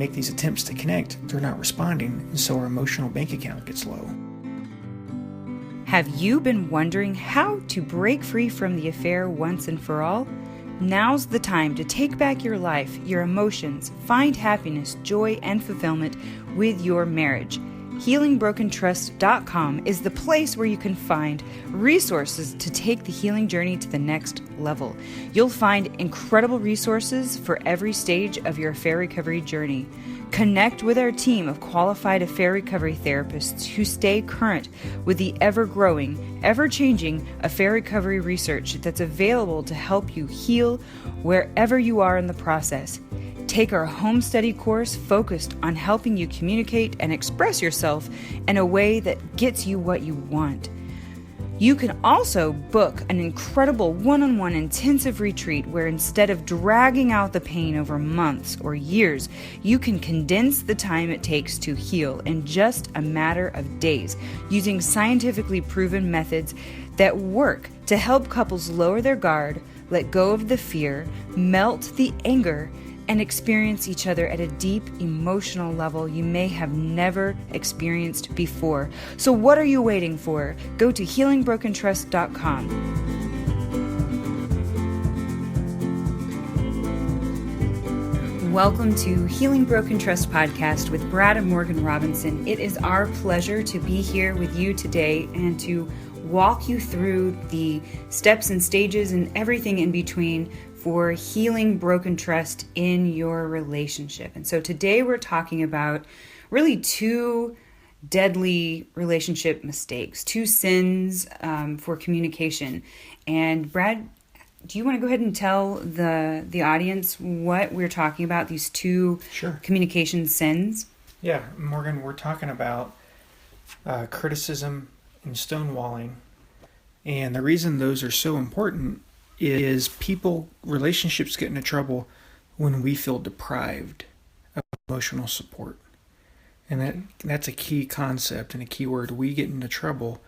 make these attempts to connect, they're not responding, and so our emotional bank account gets low. Have you been wondering how to break free from the affair once and for all? Now's the time to take back your life, your emotions, find happiness, joy, and fulfillment with your marriage. HealingBrokenTrust.com is the place where you can find resources to take the healing journey to the next level. You'll find incredible resources for every stage of your affair recovery journey. Connect with our team of qualified affair recovery therapists who stay current with the ever-growing, ever-changing affair recovery research that's available to help you heal wherever you are in the process. Take our home study course focused on helping you communicate and express yourself in a way that gets you what you want. You can also book an incredible one-on-one intensive retreat where instead of dragging out the pain over months or years, you can condense the time it takes to heal in just a matter of days using scientifically proven methods that work to help couples lower their guard, let go of the fear, melt the anger, and experience each other at a deep emotional level you may have never experienced before. So what are you waiting for? Go to healingbrokentrust.com. Welcome to Healing Broken Trust podcast with Brad and Morgan Robinson. It is our pleasure to be here with you today and to walk you through the steps and stages and everything in between for healing broken trust in your relationship. And so today we're talking about really two deadly relationship mistakes, two sins for communication. And Brad, do you want to go ahead and tell the audience what we're talking about, these two communication sins? Yeah, Morgan, we're talking about criticism and stonewalling. And the reason those are so important is relationships get into trouble when we feel deprived of emotional support. And that's a key concept and a key word. We get into trouble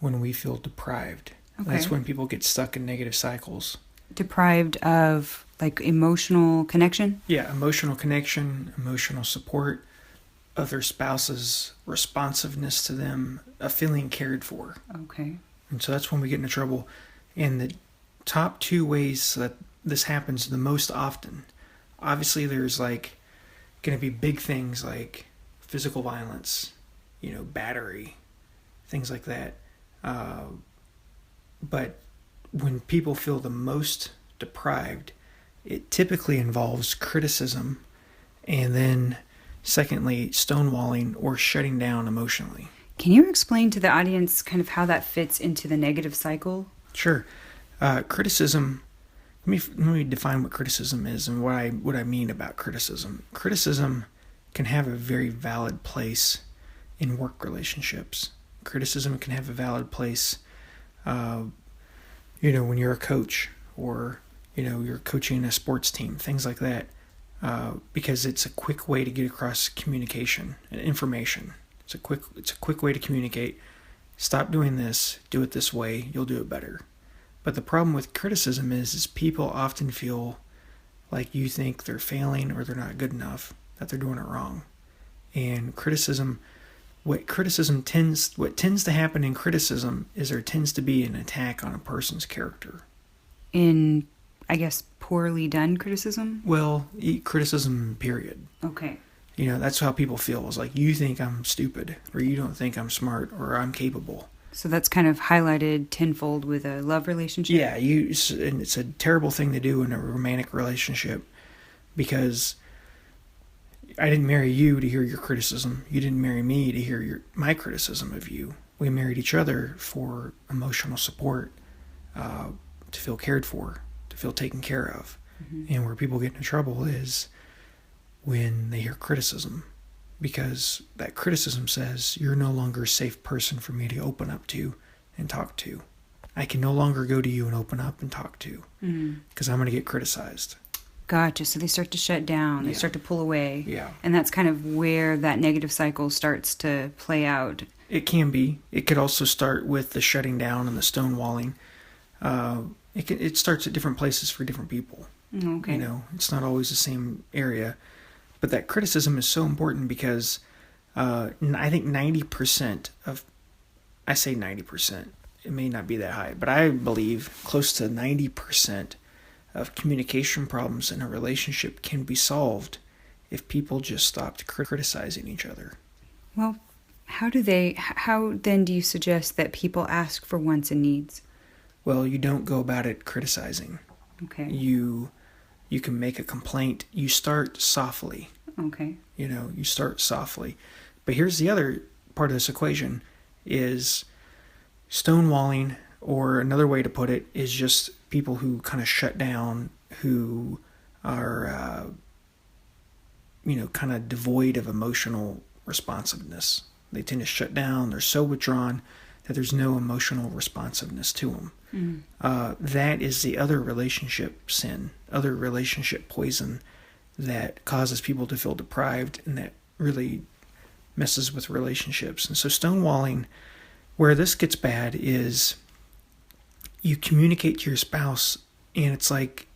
when we feel deprived. Okay. That's when people get stuck in negative cycles. Deprived of like emotional connection? Yeah, emotional connection, emotional support, other spouse's responsiveness to them, a feeling cared for. Okay. And so that's when we get into trouble. And the top two ways that this happens the most often, obviously there's like going to be big things like physical violence, battery, things like that. But when people feel the most deprived, it typically involves criticism and then secondly, stonewalling or shutting down emotionally. Can you explain to the audience kind of how that fits into the negative cycle? Sure. Criticism, let me define what criticism is and what I mean about criticism. Criticism can have a very valid place in work relationships. Criticism can have a valid place, when you're a coach or, you're coaching a sports team, things like that, because it's a quick way to get across communication and information. It's a quick way to communicate. Stop doing this, do it this way, you'll do it better. But the problem with criticism is people often feel like you think they're failing or they're not good enough, that they're doing it wrong. And what tends to happen in criticism is there tends to be an attack on a person's character. In, I guess, poorly done criticism? Well, criticism, period. Okay. That's how people feel. It's like, you think I'm stupid, or you don't think I'm smart, or I'm capable. So that's kind of highlighted tenfold with a love relationship? Yeah, and it's a terrible thing to do in a romantic relationship, because I didn't marry you to hear your criticism. You didn't marry me to hear my criticism of you. We married each other for emotional support, to feel cared for, to feel taken care of. Mm-hmm. And where people get into trouble is when they hear criticism, because that criticism says you're no longer a safe person for me to open up to and talk to. I can no longer go to you and open up and talk to, because I'm going to get criticized. Gotcha. So they start to shut down. They start to pull away. Yeah. And that's kind of where that negative cycle starts to play out. It can be. It could also start with the shutting down and the stonewalling. It starts at different places for different people. Okay. It's not always the same area. But that criticism is so important because I think 90% of, I say 90%, it may not be that high, but I believe close to 90% of communication problems in a relationship can be solved if people just stopped criticizing each other. Well, how then do you suggest that people ask for wants and needs? Well, you don't go about it criticizing. Okay. You can make a complaint. You start softly. Okay. You start softly. But here's the other part of this equation is stonewalling, or another way to put it is just people who kind of shut down, who are, kind of devoid of emotional responsiveness. They tend to shut down. They're so withdrawn that there's no emotional responsiveness to them. That is the other relationship sin, other relationship poison that causes people to feel deprived, and that really messes with relationships. And so stonewalling, where this gets bad, is you communicate to your spouse and it's like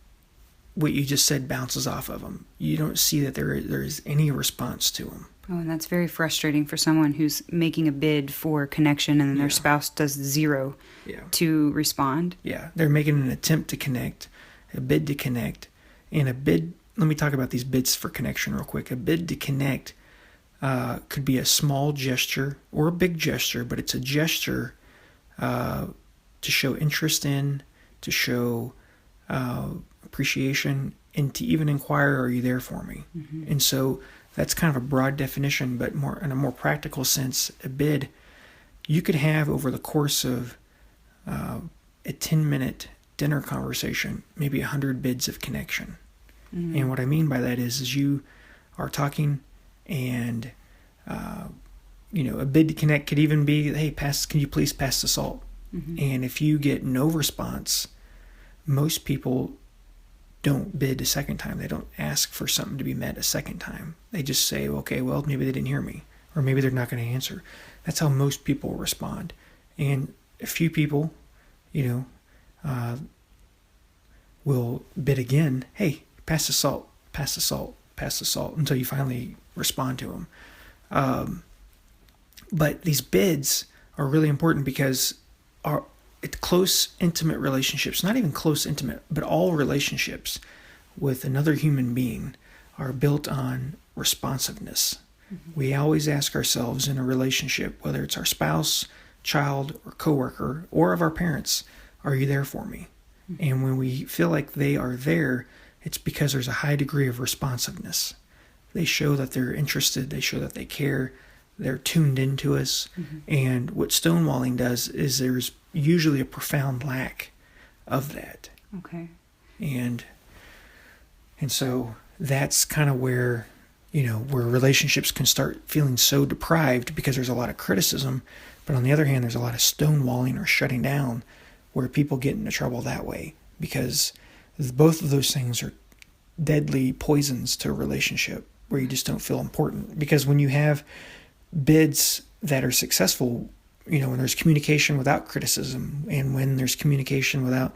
what you just said bounces off of them. You don't see that there is any response to them. Oh, and that's very frustrating for someone who's making a bid for connection and their spouse does zero to respond. Yeah, they're making an attempt to connect, a bid to connect, and a bid. Let me talk about these bids for connection real quick. A bid to connect could be a small gesture or a big gesture, but it's a gesture to show interest in, to show appreciation, and to even inquire, are you there for me? Mm-hmm. And so that's kind of a broad definition, but more in a more practical sense, a bid you could have over the course of a 10-minute dinner conversation, maybe 100 bids of connection. Mm-hmm. And what I mean by that is you are talking, and a bid to connect could even be, hey, can you please pass the salt? Mm-hmm. And if you get no response, most people don't bid a second time. They don't ask for something to be met a second time. They just say, okay, well, maybe they didn't hear me, or maybe they're not going to answer. That's how most people respond. And a few people, will bid again, hey, pass the salt, pass the salt, pass the salt, until you finally respond to them. But these bids are really important because close, intimate relationships, not even close, intimate, but all relationships with another human being are built on responsiveness. Mm-hmm. We always ask ourselves in a relationship, whether it's our spouse, child, or coworker, or of our parents, are you there for me? Mm-hmm. And when we feel like they are there, it's because there's a high degree of responsiveness. They show that they're interested, they show that they care, they're tuned into us. Mm-hmm. And what stonewalling does is there's usually a profound lack of that. Okay. And so that's kind of where relationships can start feeling so deprived because there's a lot of criticism, but on the other hand, there's a lot of stonewalling or shutting down where people get into trouble that way, because both of those things are deadly poisons to a relationship where you just don't feel important. Because when you have bids that are successful, when there's communication without criticism, and when there's communication without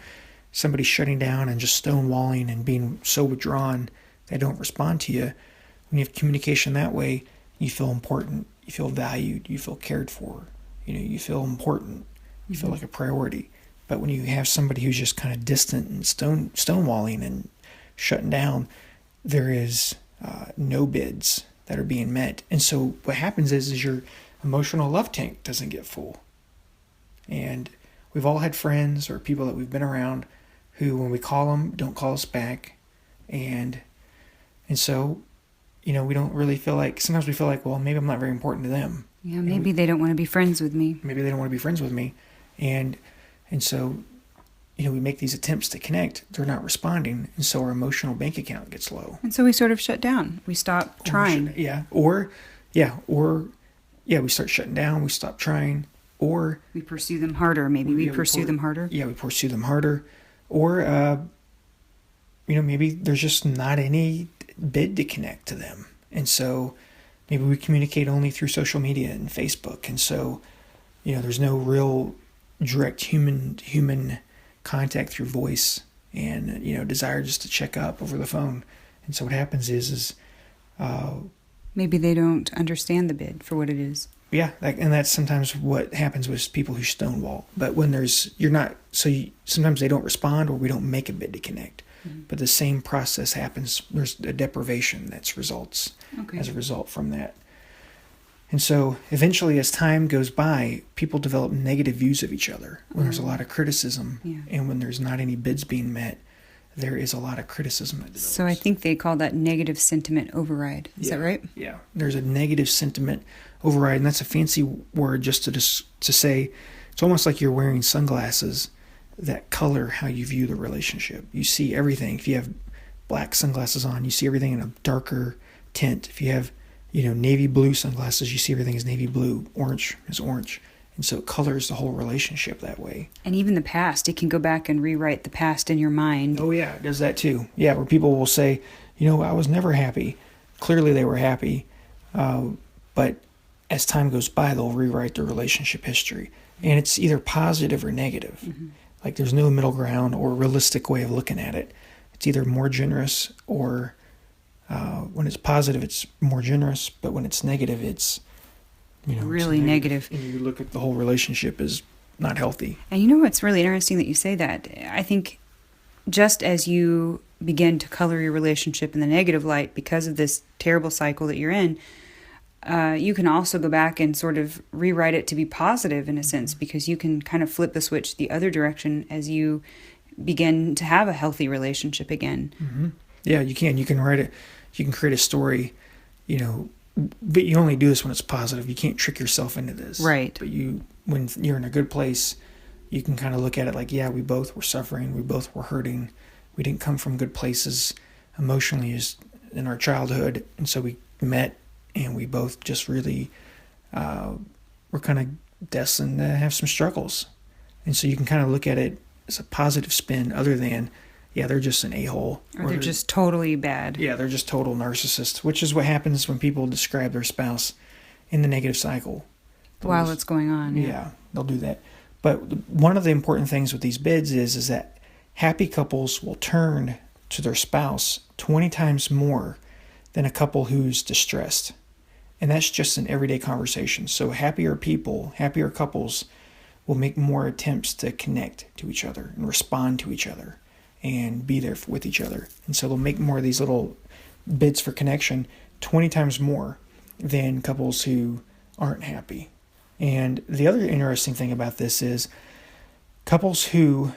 somebody shutting down and just stonewalling and being so withdrawn they don't respond to you, when you have communication that way, you feel important, you feel valued, you feel cared for, you feel important, you feel like a priority. But when you have somebody who's just kind of distant and stonewalling and shutting down, there is no bids that are being met. And so what happens is your emotional love tank doesn't get full. And we've all had friends or people that we've been around who, when we call them, don't call us back. And so, we don't really feel like, sometimes we feel like, well, maybe I'm not very important to them. Yeah, maybe they don't want to be friends with me. Maybe they don't want to be friends with me. And so, we make these attempts to connect. They're not responding. And so our emotional bank account gets low. And so we sort of shut down. We stop trying. We start shutting down. We stop trying. Or we pursue them harder. Maybe we pursue them harder. Yeah, we pursue them harder. Or, maybe there's just not any bid to connect to them. And so maybe we communicate only through social media and Facebook. And so, there's no real direct human contact through voice and, desire just to check up over the phone. And so what happens is Maybe they don't understand the bid for what it is. Yeah, and that's sometimes what happens with people who stonewall. But when sometimes they don't respond, or we don't make a bid to connect. But the same process happens. There's a deprivation that results as a result from that. And so eventually, as time goes by, people develop negative views of each other. When there's a lot of criticism, and when there's not any bids being met, there is a lot of criticism that develops. So I think they call that negative sentiment override. Is that right? Yeah. There's a negative sentiment override, and that's a fancy word just to say it's almost like you're wearing sunglasses that color how you view the relationship. You see everything. If you have black sunglasses on, you see everything in a darker tint. If you have, navy blue sunglasses, you see everything as navy blue. Orange is orange. And so it colors the whole relationship that way. And even the past, it can go back and rewrite the past in your mind. Oh, yeah, it does that too. Yeah, where people will say, I was never happy. Clearly they were happy. But as time goes by, they'll rewrite their relationship history. And it's either positive or negative. Mm-hmm. Like there's no middle ground or realistic way of looking at it. It's either more generous or when it's positive, it's more generous. But when it's negative, it's really negative. And you look at the whole relationship as not healthy. And what's really interesting that you say that? I think just as you begin to color your relationship in the negative light because of this terrible cycle that you're in, you can also go back and sort of rewrite it to be positive in a sense, because you can kind of flip the switch the other direction as you begin to have a healthy relationship again. Mm-hmm. Yeah, you can. You can write it. You can create a story, but you only do this when it's positive. You can't trick yourself into this. Right. But when you're in a good place, you can kind of look at it like, yeah, we both were suffering. We both were hurting. We didn't come from good places emotionally as in our childhood. And so we met and we both just really were kind of destined to have some struggles. And so you can kind of look at it as a positive spin other than, yeah, they're just an a-hole. Or they're just totally bad. Yeah, they're just total narcissists, which is what happens when people describe their spouse in the negative cycle. While it's going on. Yeah, they'll do that. But one of the important things with these bids is that happy couples will turn to their spouse 20 times more than a couple who's distressed. And that's just an everyday conversation. So happier couples will make more attempts to connect to each other and respond to each other and be there with each other. And so they'll make more of these little bids for connection 20 times more than couples who aren't happy. And the other interesting thing about this is couples who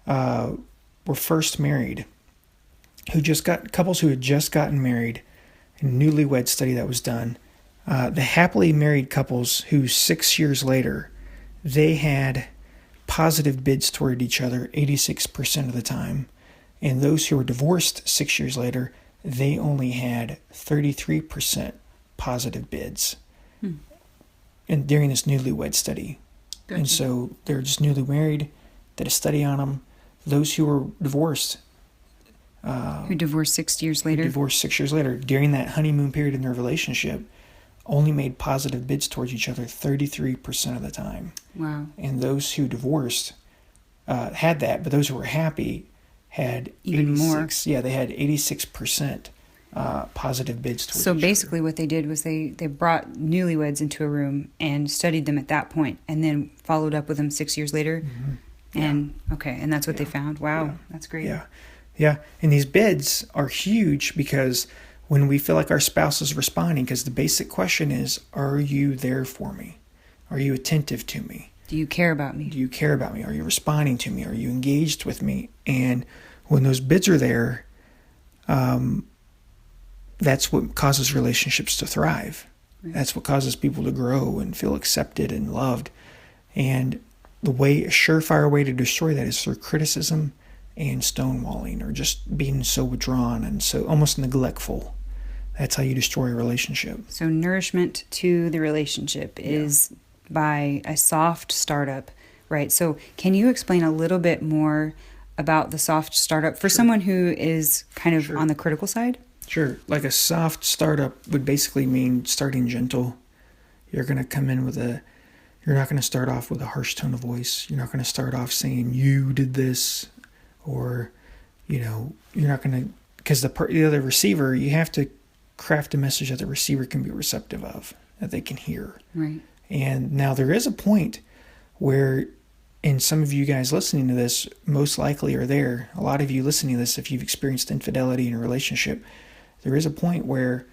were first married, couples who had just gotten married, a newlywed study that was done, the happily married couples who 6 years later, they had positive bids toward each other 86% of the time. And those who were divorced 6 years later, they only had 33% positive bids. And during this newlywed study. Gotcha. And so they're just newly married, did a study on them. Those who were divorced. Who divorced 6 years later? Divorced 6 years later. During that honeymoon period in their relationship, only made positive bids towards each other 33% of the time. Wow. And those who divorced had that, but those who were happy had even 86, more. Yeah, they had 86% positive bids towards So each basically other. What they did was they brought newlyweds into a room and studied them at that point and then followed up with them 6 years later. Mm-hmm. And and that's what they found. Wow, that's great. Yeah. And these bids are huge because when we feel like our spouse is responding, because the basic question is, are you there for me? Are you attentive to me? Do you care about me? Do you care about me? Are you responding to me? Are you engaged with me? And when those bids are there, that's what causes relationships to thrive. Right. That's what causes people to grow and feel accepted and loved. And a surefire way to destroy that is through criticism and stonewalling, or just being so withdrawn and so almost neglectful. That's how you destroy a relationship. So nourishment to the relationship is by a soft startup, right? So can you explain a little bit more about the soft startup for someone who is kind of on the critical side? Sure. Like a soft startup would basically mean starting gentle. You're going to come in you're not going to start off with a harsh tone of voice. You're not going to start off saying, you did this, or, you're not going to, because the other receiver, you have to craft a message that the receiver can be receptive of, that they can hear. Right. And now there is a point where, and some of you guys listening to this most likely are there, a lot of you listening to this, if you've experienced infidelity in a relationship, there is a point where,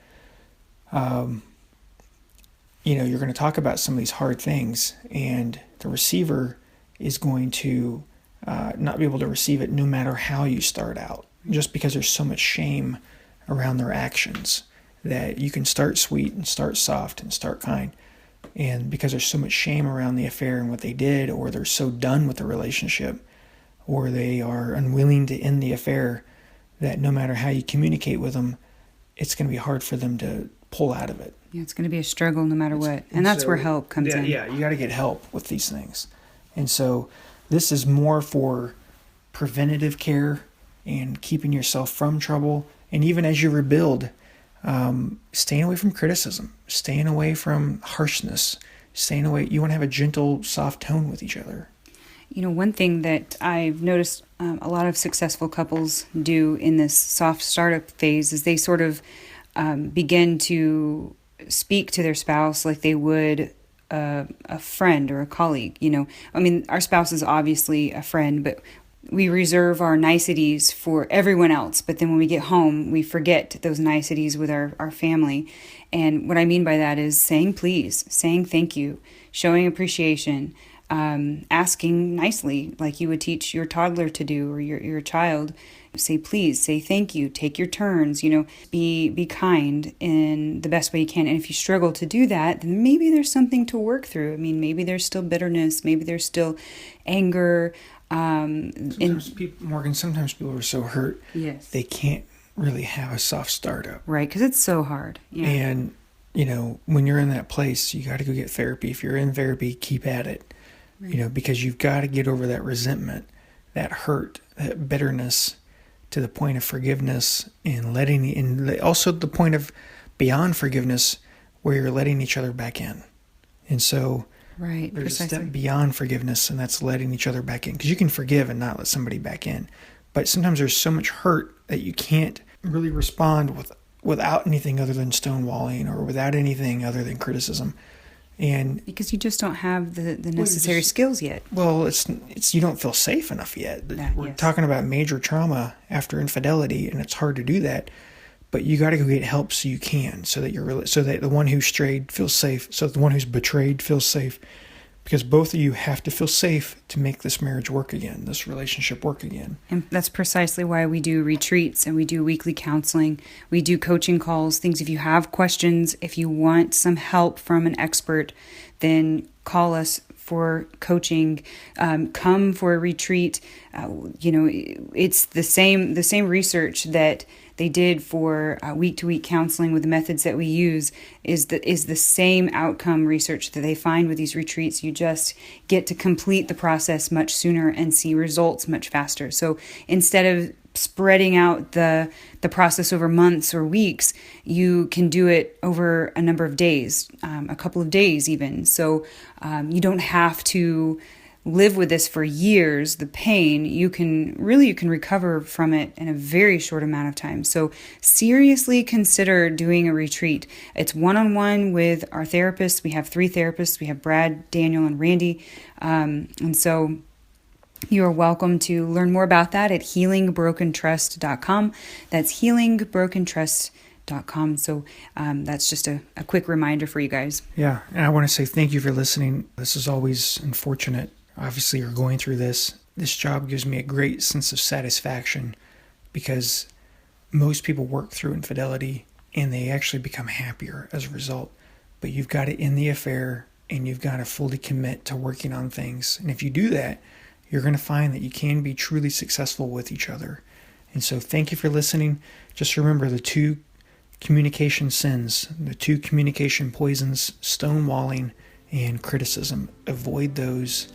you're going to talk about some of these hard things, and the receiver is going to not be able to receive it no matter how you start out, just because there's so much shame around their actions, that you can start sweet and start soft and start kind. And because there's so much shame around the affair and what they did, or they're so done with the relationship, or they are unwilling to end the affair, that no matter how you communicate with them, it's going to be hard for them to pull out of it. Yeah, it's going to be a struggle no matter what. And that's where help comes in. Yeah, you got to get help with these things. And so this is more for preventative care and keeping yourself from trouble. And even as you rebuild, staying away from criticism, staying away from harshness, staying away. You want to have a gentle, soft tone with each other. One thing that I've noticed a lot of successful couples do in this soft startup phase is they sort of begin to speak to their spouse like they would a friend or a colleague. Our spouse is obviously a friend, but we reserve our niceties for everyone else. But then when we get home, we forget those niceties with our family. And what I mean by that is saying please, saying thank you, showing appreciation, asking nicely like you would teach your toddler to do, or your child. Say please, say thank you, take your turns, be kind in the best way you can. And if you struggle to do that, then maybe there's something to work through. Maybe there's still bitterness, maybe there's still anger. Sometimes people are so hurt, yes, they can't really have a soft startup. Right, because it's so hard. Yeah. And, when you're in that place, you got to go get therapy. If you're in therapy, keep at it, right. Because you've got to get over that resentment, that hurt, that bitterness, to the point of forgiveness, and also the point of beyond forgiveness, where you're letting each other back in. And so right, there's precisely. a step beyond forgiveness, and that's letting each other back in. Because you can forgive and not let somebody back in. But sometimes there's so much hurt that you can't really respond without anything other than stonewalling, or without anything other than criticism. And because you just don't have the necessary skills yet. Well, it's you don't feel safe enough yet. We're talking about major trauma after infidelity, and it's hard to do that. But you got to go get help so you can, so that the one who strayed feels safe, so that the one who's betrayed feels safe, because both of you have to feel safe to make this marriage work again, this relationship work again. And that's precisely why we do retreats, and we do weekly counseling. We do coaching calls, things. If you have questions, if you want some help from an expert, then call us for coaching, come for a retreat. It's the same research that they did for week-to-week counseling with the methods that we use is the same outcome research that they find with these retreats. You just get to complete the process much sooner and see results much faster. So instead of spreading out the process over months or weeks, you can do it over a number of days, a couple of days even. So you don't have to live with this for years, the pain. You can recover from it in a very short amount of time. So seriously consider doing a retreat. It's one-on-one with our therapists. We have 3 therapists. We have Brad, Daniel, and Randy. And so you are welcome to learn more about that at healingbrokentrust.com. That's healingbrokentrust.com. So that's just a quick reminder for you guys. Yeah, and I want to say thank you for listening. This is always unfortunate. Obviously, you're going through this. This job gives me a great sense of satisfaction, because most people work through infidelity and they actually become happier as a result. But you've got to end the affair, and you've got to fully commit to working on things. And if you do that, you're going to find that you can be truly successful with each other. And so thank you for listening. Just remember the 2 communication sins, the 2 communication poisons, stonewalling and criticism. Avoid those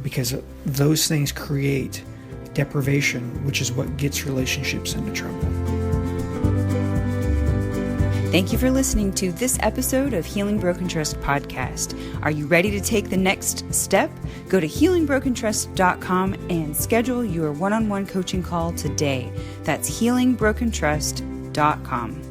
because those things create deprivation, which is what gets relationships into trouble. Thank you for listening to this episode of Healing Broken Trust podcast. Are you ready to take the next step? Go to healingbrokentrust.com and schedule your one-on-one coaching call today. That's healingbrokentrust.com.